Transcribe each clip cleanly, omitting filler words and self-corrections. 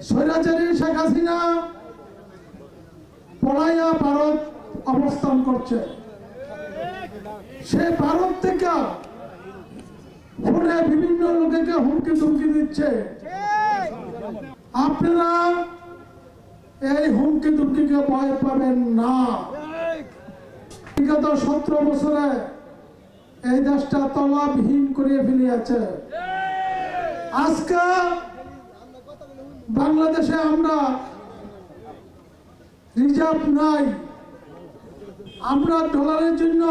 স্বৈরাচারী শেখ হাসিনা পলাইয়া ভারত অবস্থান করছে। সে ভারত থেকে ফোনে বিভিন্ন লোকেকে হুমকি ধুমকি দিচ্ছে। আপনারা এই হুমকি ধুমকিকে ভয় পাবেন না। বিগত 17 বছরে এই দেশটা তলাবিহীন করে ফেলিয়াছে। আজকে বাংলাদেশে আমরা রিজার্ভ নাই। আমরা ডলারের জন্য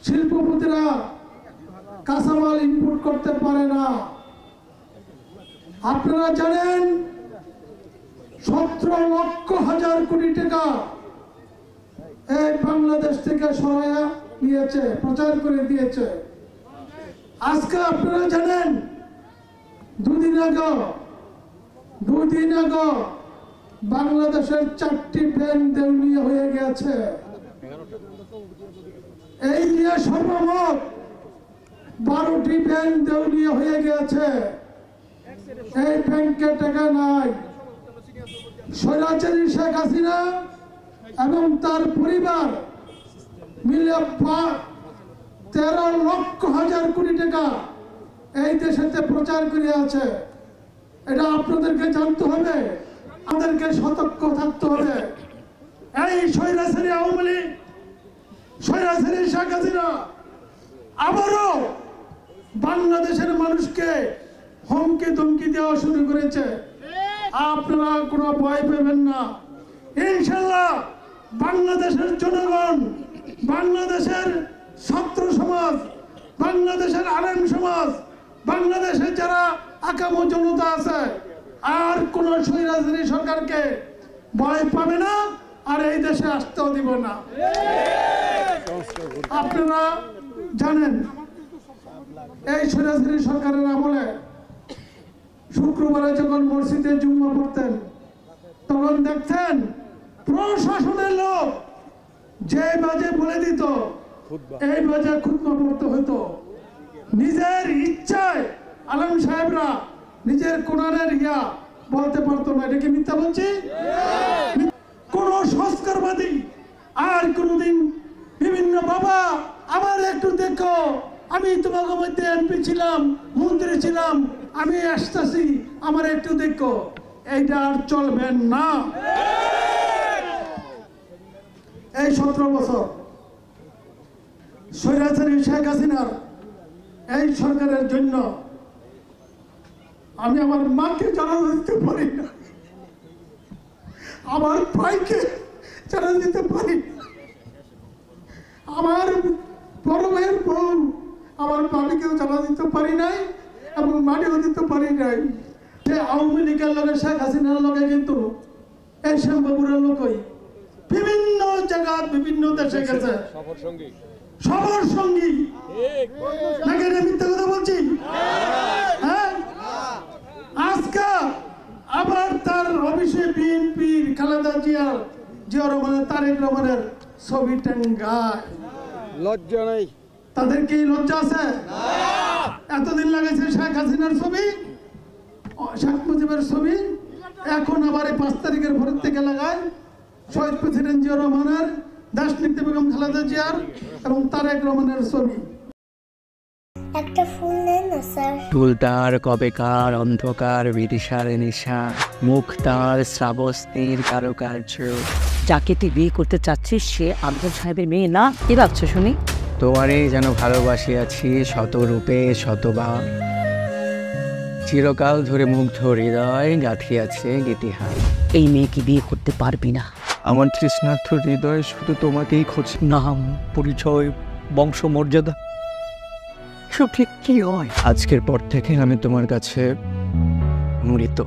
শিল্পপতিরা কাঁচামাল ইনপুট করতে পারে না। আপনারা জানেন 17 লক্ষ হাজার কোটি টাকা এই বাংলাদেশ থেকে সরাইয়া নিয়েছে, প্রচার করে দিয়েছে। আজকে আপনারা জানেন দুদিন আগে বাংলাদেশের 4টি ব্যাংক দেউলিয়া হয়ে গেছে। এই নিয়ে সর্বমোট 12টি ব্যাংক দেউলিয়া হয়ে গেছে। এই ব্যাংকে টাকা নাই। স্বৈরাচারী শেখ হাসিনা এবং তার পরিবার মিলে 13 লক্ষ হাজার কোটি টাকা এই দেশেতে প্রচার করে আছে। এটা আপনাদেরকে জানতে হবে, আমাদেরকে সতর্ক থাকতে হবে। এই স্বৈরাচারী আওয়ামী লীগ, স্বৈরাচারী শেখ হাসিনা আবারও বাংলাদেশের মানুষকে হুমকি ধমকি দেওয়া শুরু করেছে। আপনারা কোনো ভয় পাবেন না। ইনশাআল্লাহ বাংলাদেশের জনগণ, বাংলাদেশের ছাত্র সমাজ, বাংলাদেশের আলেম সমাজ, বাংলাদেশের যারা আকাম জনতা আছে আর কোন স্বৈরাচারী সরকারকে ভয় পাবে না, আর এই দেশে আসতেও দিব না। আপনারা জানেন এই স্বৈরাচারী সরকারের আমলে শুক্রবারে যখন মসজিদে জুম্মা পড়তেন তখন দেখতেন প্রশাসনের লোক যে বাজে বলে দিত এই বাজে খুতবা পড়তে হতো। নিজের ইচ্ছায় আলম সাহেবরা নিজের কোরআনের ইয়া বলতে পারতো না। এটা কি মিথ্যা বলছি? কোন সংস্কারবাদী আর কোনদিন বিভিন্ন বাবা আমার একটু দেখো, আমি তোমাকে মধ্যে এমপি ছিলাম, মন্ত্রী ছিলাম, আমি আসতেছি, আমার একটু দেখো, এইটা আর চলবে না। এই 17 বছর স্বৈরাচারী শেখ হাসিনার এই সরকারের জন্য আমি আমার মাকে জানাজা দিতে পারি না, আমার ভাইকে জানাজা দিতে পারি না, আমার বড় ভাইয়ের বউ আমার বাবাকেও জানাজা দিতে পারি নাই এবং মাটিও দিতে পারি নাই। যে আওয়ামী লীগের লোকের শেখ হাসিনার লোকে কিন্তু এই শ্যামবাবুরের লোকই বিভিন্ন জায়গা বিভিন্ন দেশে গেছে সবার সঙ্গী। নাকি মিথ্যা কথা বলছি? হ্যাঁ, আজকে আবার তার অফিসে বিএনপির খালেদা জিয়া রহমানের, তারেক রহমানের ছবি টাঙ্গায়। লজ্জা নাই? তাদের কি লজ্জা আছে? এতদিন লাগাইছে শেখ হাসিনার ছবি, শেখ মুজিবের ছবি, এখন আবার এই 5 তারিখের ভোরের থেকে লাগায় শহীদ প্রেসিডেন্ট জিয়া রহমানের, দেশনেত্রী বেগম খালেদা জিয়ার এবং তারেক রহমানের ছবি। একটা ফুল দেন না স্যার। চুল তার কবেকার অন্ধকার বিদিশার নেশা, মুখ তার শ্রাবস্তির কারুকার্য। যাকে তুই বিয়ে করতে চাচ্ছিস সে আব্দুল সাহেবের মেয়ে না? কি ভাবছো শুনি? তোমারই যেন ভালোবাসিয়াছি শত রূপে শতবার, চিরকাল ধরে মুগ্ধ হৃদয় গাঁথিয়াছে গীতিহার। এই মেয়েকে বিয়ে করতে পারবি না। আমার তৃষ্ণার্থ হৃদয় শুধু তোমাকেই খোঁজে। নাম, পরিচয়, বংশমর্যাদা সব ঠিক কি হয়? আজকের পর থেকে আমি তোমার কাছে মৃত।